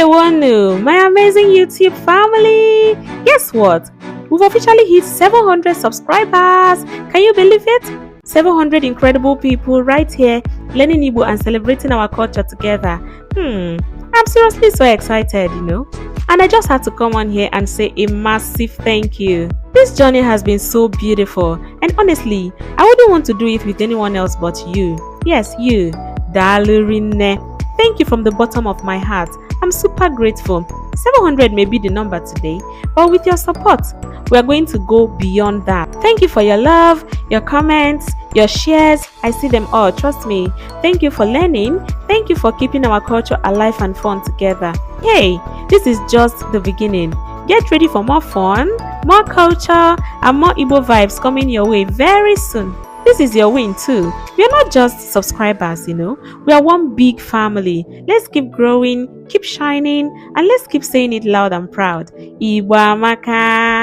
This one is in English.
Ndewonu, my amazing YouTube family! Guess what? We've officially hit 700 subscribers! Can you believe it? 700 incredible people right here learning Igbo and celebrating our culture together. I'm seriously so excited, And I just had to come on here and say a massive thank you. This journey has been so beautiful, and honestly, I wouldn't want to do it with anyone else but you. Yes, you. Dalurine. Thank you from the bottom of my heart. I'm super grateful. 700 may be the number today, but with your support, we are going to go beyond that. Thank you for your love, your comments, your shares. I see them all, trust me. Thank you for learning. Thank you for keeping our culture alive and fun together. Hey, this is just the beginning. Get ready for more fun, more culture, and more Igbo vibes coming your way very soon. This is your win too. We are not just subscribers, We are one big family. Let's keep growing, keep shining, and let's keep saying it loud and proud. Igbo amaka.